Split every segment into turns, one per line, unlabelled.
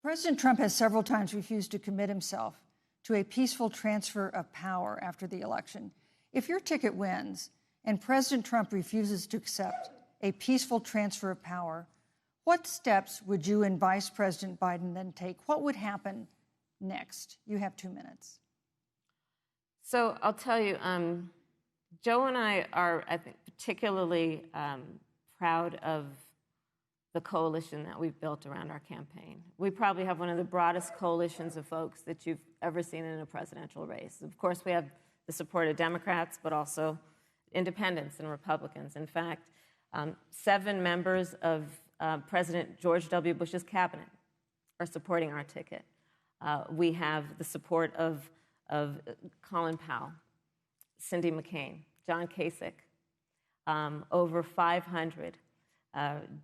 President Trump has several times refused to commit himself to a peaceful transfer of power after the election. If your ticket wins and President Trump refuses to accept a peaceful transfer of power, what steps would you and Vice President Biden then take? What would happen next? You have 2 minutes.
So I'll tell you, Joe and I are, I think, particularly proud of the coalition that we've built around our campaign. We probably have one of the broadest coalitions of folks that you've ever seen in a presidential race. Of course, we have the support of Democrats, but also independents and Republicans. In fact, 7 members of President George W. Bush's cabinet are supporting our ticket. We have the support of Colin Powell, Cindy McCain, John Kasich, over 500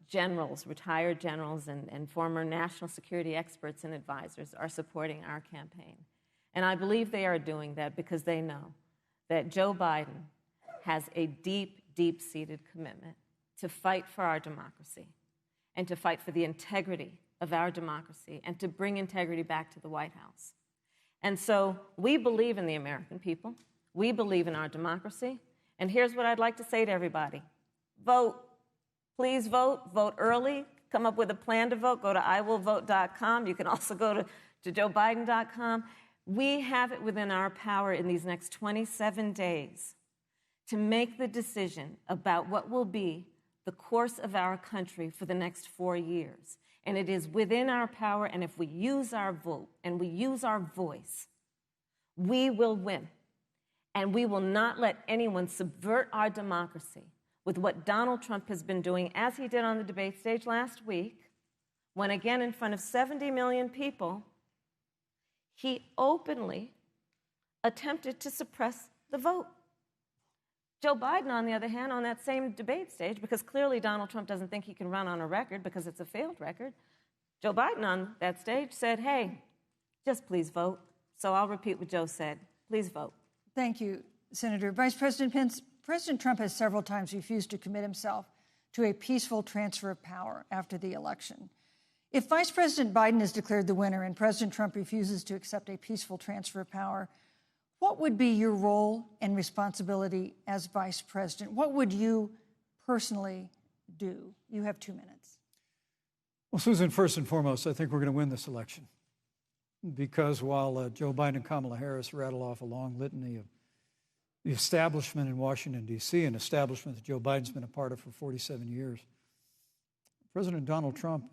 generals, retired generals, and former national security experts and advisors are supporting our campaign. And I believe they are doing that because they know that Joe Biden has a deep, deep-seated commitment to fight for our democracy and to fight for the integrity of our democracy and to bring integrity back to the White House. And so we believe in the American people. We believe in our democracy. And here's what I'd like to say to everybody. Vote. Please vote. Vote early. Come up with a plan to vote. Go to iwillvote.com. You can also go to joebiden.com. We have it within our power in these next 27 days to make the decision about what will be the course of our country for the next 4 years. And it is within our power, and if we use our vote and we use our voice, we will win. And we will not let anyone subvert our democracy with what Donald Trump has been doing, as he did on the debate stage last week, when again in front of 70 million people, he openly attempted to suppress the vote. Joe Biden, on the other hand, on that same debate stage, because clearly Donald Trump doesn't think he can run on a record because it's a failed record, Joe Biden on that stage said, hey, just please vote. So I'll repeat what Joe said. Please vote.
Thank you, Senator. Vice President Pence, President Trump has several times refused to commit himself to a peaceful transfer of power after the election. If Vice President Biden is declared the winner and President Trump refuses to accept a peaceful transfer of power, what would be your role and responsibility as Vice President? What would you personally do? You have 2 minutes.
Well, Susan, first and foremost, I think we're going to win this election. Because while Joe Biden and Kamala Harris rattle off a long litany of the establishment in Washington, D.C., an establishment that Joe Biden's been a part of for 47 years, President Donald Trump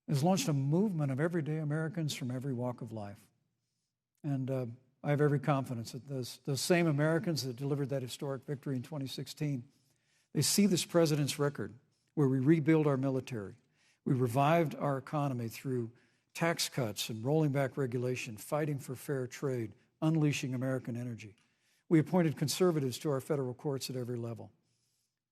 has launched a movement of everyday Americans from every walk of life. And I have every confidence that those same Americans that delivered that historic victory in 2016, they see this president's record where we rebuild our military. We revived our economy through tax cuts and rolling back regulation, fighting for fair trade, unleashing American energy. We appointed conservatives to our federal courts at every level.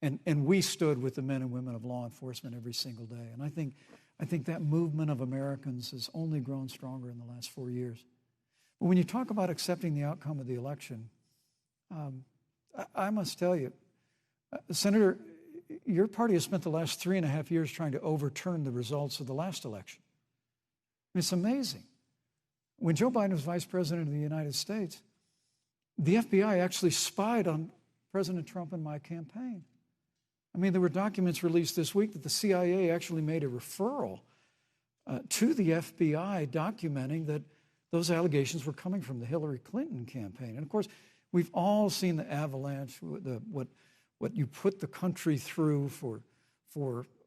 And we stood with the men and women of law enforcement every single day. And I think that movement of Americans has only grown stronger in the last 4 years. But when you talk about accepting the outcome of the election, I must tell you, Senator, your party has spent the last 3.5 years trying to overturn the results of the last election. It's amazing. When Joe Biden was vice president of the United States, the FBI actually spied on President Trump and my campaign. I mean, there were documents released this week that the CIA actually made a referral to the FBI documenting that those allegations were coming from the Hillary Clinton campaign. And of course, we've all seen the avalanche, what you put the country through for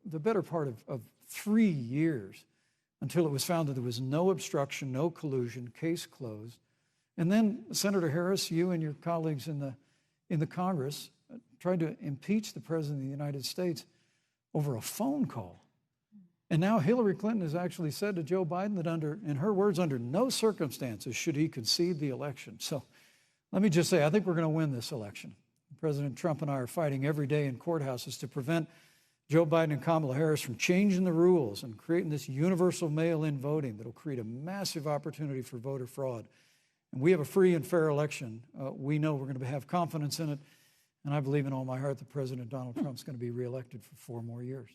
the better part of 3 years until it was found that there was no obstruction, no collusion, case closed. And then, Senator Harris, you and your colleagues in the Congress tried to impeach the President of the United States over a phone call. And now Hillary Clinton has actually said to Joe Biden that in her words, under no circumstances should he concede the election. So let me just say, I think we're going to win this election. President Trump and I are fighting every day in courthouses to prevent Joe Biden and Kamala Harris from changing the rules and creating this universal mail-in voting that will create a massive opportunity for voter fraud. And we have a free and fair election. We know we're going to have confidence in it. And I believe in all my heart that President Donald Trump's going to be reelected for 4 more years.